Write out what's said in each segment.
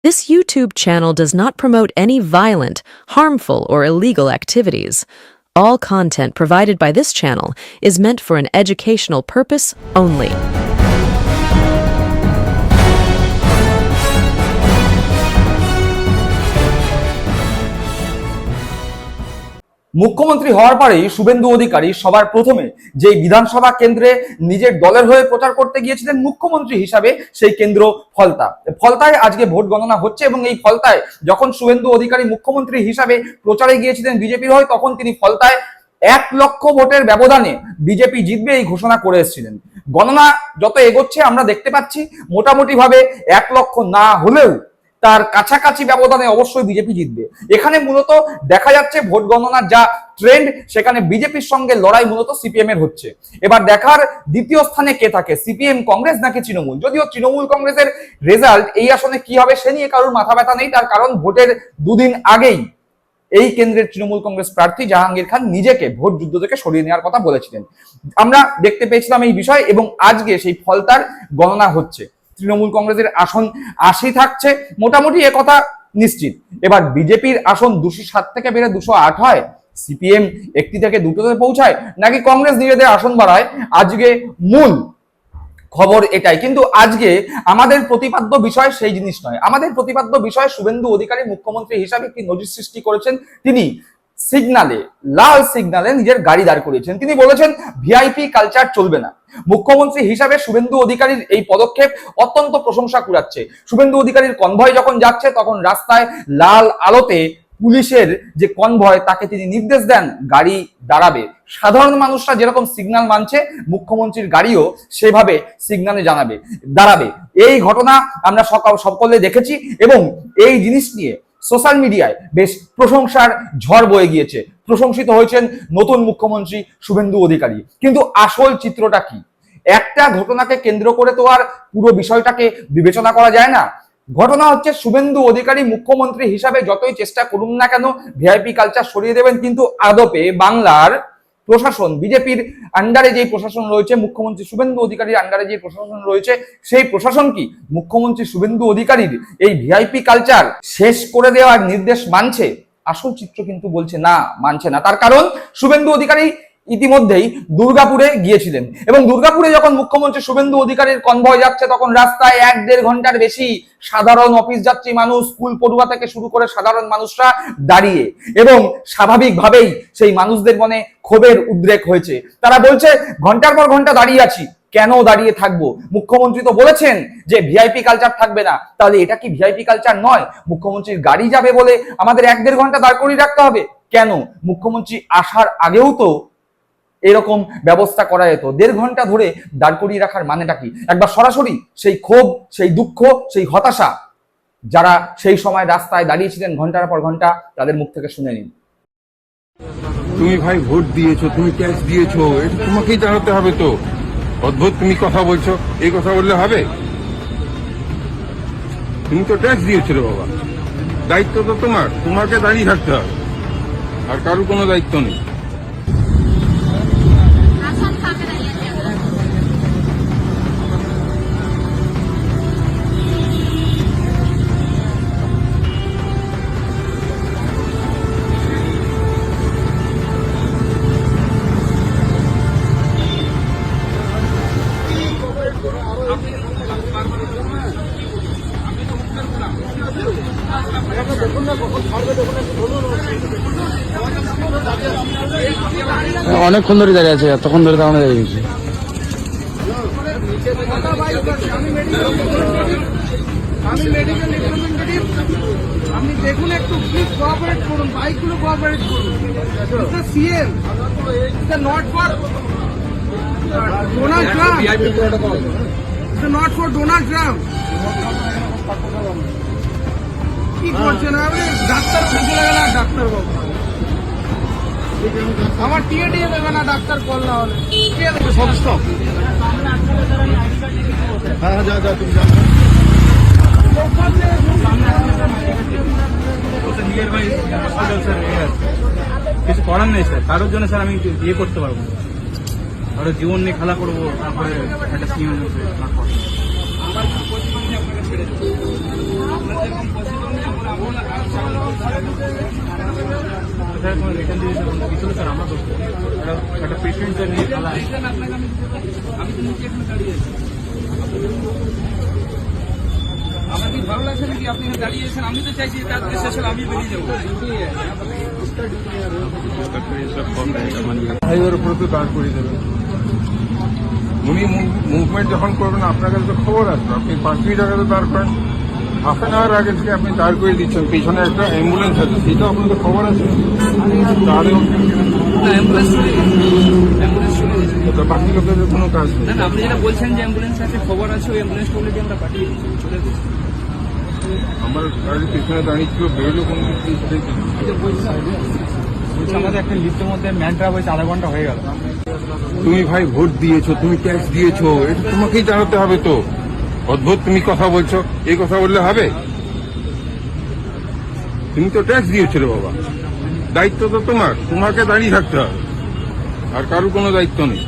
This YouTube channel does not promote any violent, harmful, or illegal activities. All content provided by this channel is meant for an educational purpose only. মুখ্যমন্ত্রী হওয়ার পরেই শুভেন্দু অধিকারী সবার প্রথমে যে বিধানসভা কেন্দ্রে নিজের দলের হয়ে প্রচার করতে গিয়েছিলেন মুখ্যমন্ত্রী হিসাবে, সেই কেন্দ্র ফলতায় আজকে ভোট গণনা হচ্ছে। এবং এই ফলতায় যখন শুভেন্দু অধিকারী মুখ্যমন্ত্রী হিসাবে প্রচারে গিয়েছিলেন বিজেপির হয়ে, তখন তিনি ফলতায় 1 লক্ষ ভোটের ব্যবধানে বিজেপি জিতবে এই ঘোষণা করে এসেছিলেন। গণনা যত এগোচ্ছে আমরা দেখতে পাচ্ছি মোটামুটি ভাবে 1 লক্ষ না হলেও তার কাছাকাছি ব্যবধানে অবশ্যই বিজেপি জিতবে। এখানে মূলত দেখা যাচ্ছে ভোট গণনার যা ট্রেন্ড, সেখানে বিজেপির সঙ্গে লড়াই মূলত সিপিএম এর হচ্ছে। এবার দেখার দ্বিতীয় স্থানে কে থাকে, সিপিএম, কংগ্রেস নাকি তৃণমূল। যদিও তৃণমূল কংগ্রেসের রেজাল্ট এই আসনে কি হবে সে নিয়ে কারোর মাথা ব্যথা নেই, তার কারণ ভোটের 2 দিন আগেই এই কেন্দ্রের তৃণমূল কংগ্রেস প্রার্থী জাহাঙ্গীর খান নিজেকে ভোট যুদ্ধ থেকে সরিয়ে নেওয়ার কথা বলেছিলেন। আমরা দেখতে পেয়েছিলাম এই বিষয়, এবং আজকে সেই ফলতার গণনা হচ্ছে। তৃণমূল কংগ্রেসের আসন 80 থাকছে মোটামুটি, একথা নিশ্চিত। এবার বিজেপির আসন 207 থেকে বেড়ে 208 হয়, সিপিএম 1 থেকে 2তে পৌঁছায়, নাকি কংগ্রেস নিজেদের আসন বাড়ায়, আজকে মূল খবর এটাই। কিন্তু আজকে আমাদের প্রতিপাদ্য বিষয় সেই জিনিস নয়। আমাদের প্রতিপাদ্য বিষয় শুভেন্দু অধিকারী মুখ্যমন্ত্রী হিসাবে কি নজির সৃষ্টি করেছেন। তিনি লাল সিগনালে নিজের গাড়ি দাঁড় করিয়েছেন। তিনি বলেছেন ভিআইপি কালচার চলবে না। মুখ্যমন্ত্রী হিসাবে শুভেন্দু অধিকারীর এই পদক্ষেপ অত্যন্ত প্রশংসা কুড়াচ্ছে। শুভেন্দু অধিকারীর কনভয় যখন যাচ্ছে, তখন রাস্তায় লাল আলোতে পুলিশের যে কনভয় তাকে তিনি নির্দেশ দেন গাড়ি দাঁড়াবে। সাধারণ মানুষরা যেরকম সিগন্যাল মানছে, মুখ্যমন্ত্রীর গাড়িও সেভাবে সিগন্যালে দাঁড়াবে। এই ঘটনা আমরা সকলে দেখেছি, এবং এই জিনিস নিয়ে সোশ্যাল মিডিয়ায় বেশ প্রশংসার ঝড় বয়ে গিয়েছে। প্রশংসিত হয়েছেন নতুন মুখ্যমন্ত্রী শুভেন্দু অধিকারী। কিন্তু আসল চিত্রটা কি? একটা ঘটনাকে কেন্দ্র করে তো আর পুরো বিষয়টাকে বিবেচনা করা যায় না। ঘটনা হচ্ছে শুভেন্দু অধিকারী মুখ্যমন্ত্রী হিসাবে যতই চেষ্টা করুন না কেন ভিআইপি কালচার সরিয়ে দেবেন, কিন্তু আদপে বাংলার প্রশাসন, বিজেপির আন্ডারে যে প্রশাসন রয়েছে, মুখ্যমন্ত্রী শুভেন্দু অধিকারীর আন্ডারে যে প্রশাসন রয়েছে, সেই প্রশাসন কি মুখ্যমন্ত্রী শুভেন্দু অধিকারীর এই ভিআইপি কালচার শেষ করে দেওয়ার নির্দেশ মানছে? আসল চিত্র কিন্তু বলছে না, মানছে না। তার কারণ শুভেন্দু অধিকারী ইতিমধ্যেই দুর্গাপুরে গিয়েছিলেন, এবং দুর্গাপুরে যখন মুখ্যমন্ত্রী শুভেন্দু অধিকারীর কনভয় যাচ্ছে, তখন রাস্তায় 1-1.5 ঘন্টার বেশি সাধারণ অফিস যাত্রী মানুষ, স্কুল পড়ুয়া থেকে শুরু করে সাধারণ মানুষরা দাঁড়িয়ে, এবং স্বাভাবিকভাবেই সেই মানুষদের মনে ক্ষোভের উদ্রেক হয়েছে। তারা বলছে ঘন্টার পর ঘন্টা দাঁড়িয়ে আছি, কেন দাঁড়িয়ে থাকবো? মুখ্যমন্ত্রী তো বলেছেন যে ভিআইপি কালচার থাকবে না, তাহলে এটা কি ভিআইপি কালচার নয়? মুখ্যমন্ত্রীর গাড়ি যাবে বলে আমাদের 1-1.5 ঘন্টা দাঁড় করিয়ে রাখতে হবে কেন? মুখ্যমন্ত্রী আসার আগেও তো এরকম ব্যবস্থা করা যেত। 1.5 ঘন্টা ধরে দাঁড় করিয়ে রাখার মানেটা কি? একবার সরাসরি সেই ক্ষোভ, সেই দুঃখ, সেই হতাশা যারা সেই সময় রাস্তায় দাঁড়িয়েছিলেন ঘন্টার পর ঘন্টা, তাদের মুখ থেকে শুনে নিন। তুমি ভাই ভোট দিয়েছো, তুমি ট্যাক্স দিয়েছো, এটা তোমাকেই জানাতে হবে। তো অদ্ভুত তুমি কথা বলছো, এই কথা বললে হবে? তুমি তো ট্যাক্স দিয়েছো রে বাবা, দায়িত্ব তো তোমাকে দাঁড়িয়ে থাকতে হবে, আর কারোর কোনো দায়িত্ব নেই। অনেকক্ষণ ধরে দাঁড়িয়ে আছে, এতক্ষণ ধরে দাঁড়ানো দাঁড়িয়ে গেছি। আপনি দেখুন, একটু প্লিজ কোঅপারেট করুন, বাইকগুলো কোঅপারেট করুন। CM not for Donald Trump, not for Donald Trump. কি করছেন আপনি? ডাক্তার খুঁজে লাগে না, ডাক্তার বাবু আমার টিএ দেবে না, ডাক্তার কল না হলে সব স্টপ। হ্যাঁ যা যা তুমি কিছু করার নেই স্যার, কারোর জন্য স্যার আমি ইয়ে করতে পারবো না, আরো জীবন নিয়ে খেলা করবো, তারপরে একটা সিএম স্যার কোনো রিটার্ন দিয়ে কিছু স্যার আমরা করবো একটা পেশেন্টদের নিয়ে খেলা আমি তো নিচে এখানে দাঁড়িয়ে আছি আমার কি ভালো লাগছে নাকি আপনি এখানে দাঁড়িয়েছেন? আমি তো চাইছি তার শেষ হলে আমি বেরিয়ে যাবো। হাইওয়ের উপরে তো দাঁড় করিয়ে দেবেন। উনি মুভমেন্ট যখন করবেন আপনার কাছে তো খবর আসবে, আপনি 5 মিনিট আগে তো দাঁড় করেন, হাফ অ্যান আওয়ার আগে থেকে আপনি দাঁড় করে দিচ্ছেন, পিছনে একটা অ্যাম্বুলেন্স আছে, সেটা আপনাদের খবর আছে। তাহলে বাকি লোকেদের কোনো কাজ নেই। না আপনি যেটা বলছেন যে অ্যাম্বুলেন্স আছে, খবর আছে, ওই অ্যাম্বুলেন্স করলে আমরা পাঠিয়ে দিচ্ছি, চলে দিচ্ছি। আমার গাড়ির পিছনে দাঁড়িয়ে ছিল, বেরোলো কোনো আমাদের একটা লিফটের মধ্যে ম্যান ট্রাপ হয়েছে, আধা ঘন্টা হয়ে গেল। তুমি ভাই ভোট দিয়েছো, তুমি ট্যাক্স দিয়েছো, এটা তোমাকেই জানাতে হবে তো। অদ্ভুত তুমি কথা বলছো, এই কথা বললে হবে? তুমি তো ট্যাক্স দিয়েছো রে বাবা, দায়িত্ব তো তোমার, তোমাকে দাঁড়িয়ে থাকতে হবে, আর কারোর কোনো দায়িত্ব নেই।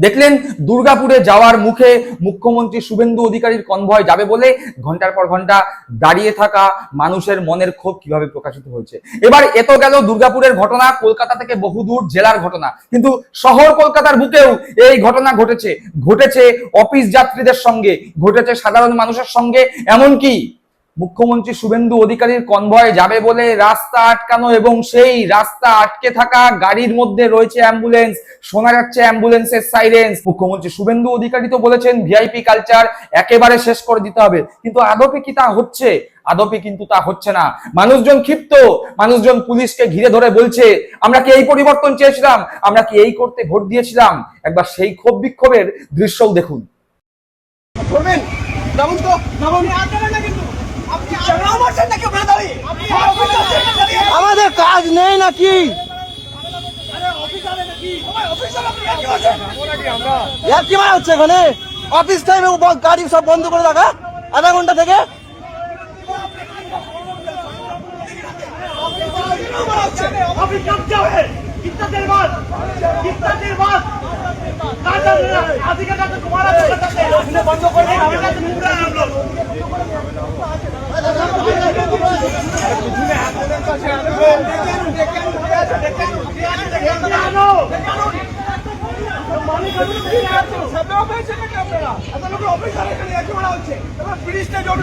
দেখলেন দুর্গাপুরে যাওয়ার মুখে মুখ্যমন্ত্রী শুভেন্দু অধিকারীর কনভয় যাবে বলে ঘন্টার পর ঘন্টা দাঁড়িয়ে থাকা মানুষের মনের ক্ষোভ কিভাবে প্রকাশিত হয়েছে। এবার এত গেল দুর্গাপুরের ঘটনা, কলকাতা থেকে বহুদূর জেলার ঘটনা, কিন্তু শহর কলকাতার বুকেও এই ঘটনা ঘটেছে অফিস যাত্রীদের সঙ্গে, ঘটেছে সাধারণ মানুষের সঙ্গে। এমনকি মুখ্যমন্ত্রী শুভেন্দু অধিকারীর কনভয় যাবে বলে রাস্তা আটকানো এবং সেই রাস্তা আটকে থাকা গাড়ির মধ্যে রয়েছে অ্যাম্বুলেন্স, শোনা যাচ্ছে অ্যাম্বুলেন্সের সাইরেন্স। মুখ্যমন্ত্রী শুভেন্দু অধিকারী তো বলেছেন ভিআইপি কালচার একেবারে শেষ করে দিতে হবে, কিন্তু আদপে কি তা হচ্ছে? আদপে কিন্তু তা হচ্ছে না। মানুষজন ক্ষিপ্ত, মানুষজন পুলিশকে ঘিরে ধরে বলছে আমরা কি এই পরিবর্তন চেয়েছিলাম, আমরা কি এই করতে ভোট দিয়েছিলাম? একবার সেই ক্ষোভ বিক্ষোভের দৃশ্যও দেখুন। আমাদের কাজ নেই নাকি? কি মানে হচ্ছে এখানে? অফিস টাইমে গাড়ি সব বন্ধ করে রাখা আধা ঘন্টা থেকে। বন্ধ করে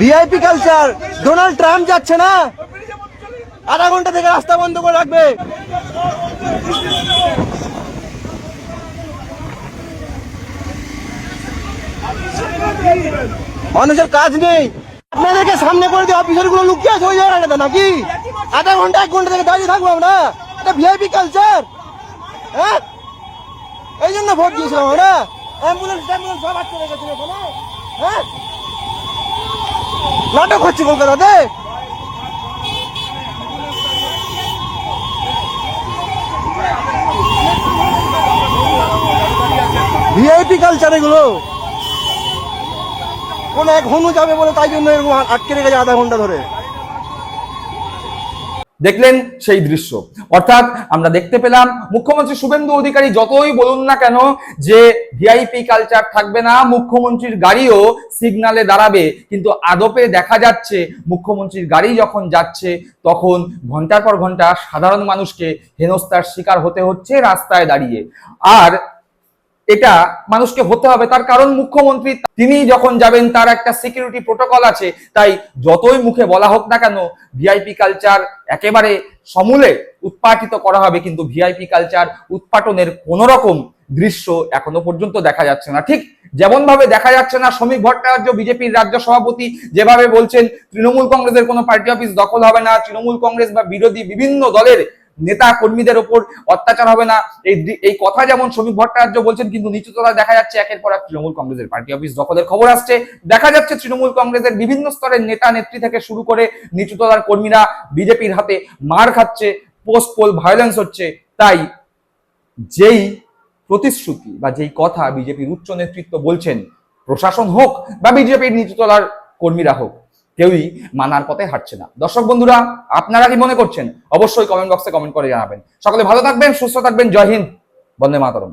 ভিআইপি কালচার। ডোনাল্ড ট্রাম্প যাচ্ছে না, আধা ঘন্টা থেকে রাস্তা বন্ধ করে রাখবে। মানুষের কাজ নেই, আপনাদেরকে সামনে করে দিয়ে অফিসার গুলো লুকিয়ে আছে ওই জায়গাটা নাকি? আধা ঘন্টা 1 ঘন্টা থেকে দাঁড়িয়ে থাকবো আমরা? এটা ভিআইপি কালচার। হ্যাঁ, এই জন্য ভোট দিয়েছিলাম আমরা। অ্যাম্বুলেন্স সব আটকে রেখেছিল এখানে। হ্যাঁ, নাটক হচ্ছে কলকাতাতে। ভিআইপি কালচার এগুলো। কোন এক হনু যাবে বলে তাই জন্য এরকম আটকে রেখেছে আধা ঘন্টা ধরে। দেখলেন সেই দৃশ্য, অর্থাৎ আমরা দেখতে পেলাম মুখ্যমন্ত্রী শুভেন্দু অধিকারী যতই বলুন না কেন যে ভিআইপি কালচার থাকবে না, মুখ্যমন্ত্রীর গাড়িও সিগনালে দাঁড়াবে, কিন্তু আদপে দেখা যাচ্ছে মুখ্যমন্ত্রীর গাড়ি যখন যাচ্ছে তখন ঘন্টার পর ঘন্টা সাধারণ মানুষকে হেনস্থার শিকার হতে হচ্ছে রাস্তায় দাঁড়িয়ে। আর এটা মানুষকে হতে হবে, তার কারণ মুখ্যমন্ত্রী তিনি যখন যাবেন তার একটা সিকিউরিটি প্রোটোকল আছে। তাই যতই মুখে বলা হোক না কেন ভিআইপি কালচার একেবারে সমূলে উৎপাটিত করা হবে, কিন্তু ভিআইপি কালচার উৎপাটনের কোন রকম দৃশ্য এখনো পর্যন্ত দেখা যাচ্ছে না। ঠিক যেমন ভাবে দেখা যাচ্ছে না শ্রমিক ভট্টাচার্য বিজেপির রাজ্য সভাপতি যেভাবে বলছেন তৃণমূল কংগ্রেসের কোনো পার্টি অফিস দখল হবে না, তৃণমূল কংগ্রেস বা বিরোধী বিভিন্ন দলের নেতা কর্মীদের ওপর অত্যাচার হবে না, এই কথা যেমন শ্রমিক ভট্টাচার্য বলছেন, কিন্তু নিচুতলায় দেখা যাচ্ছে একের পর এক তৃণমূল কংগ্রেসের পার্টি অফিস দখলের খবর আসছে। দেখা যাচ্ছে তৃণমূল কংগ্রেসের বিভিন্ন স্তরের নেতা নেত্রী থেকে শুরু করে নিচুতলার কর্মীরা বিজেপির হাতে মার খাচ্ছে, পোস্ট পোল ভায়োলেন্স হচ্ছে। তাই যেই প্রতিশ্রুতি বা যেই কথা বিজেপির উচ্চ নেতৃত্ব বলছেন, প্রশাসন হোক বা বিজেপির নিচুতলার কর্মীরা হোক, কেউই মানার পথে হাঁটছে না। দর্শক বন্ধুরা, আপনারা কি মনে করছেন? অবশ্যই কমেন্ট বক্সে কমেন্ট করে জানাবেন। সকলে ভালো থাকবেন, সুস্থ থাকবেন। জয় হিন্দ, বন্দে মাতরম।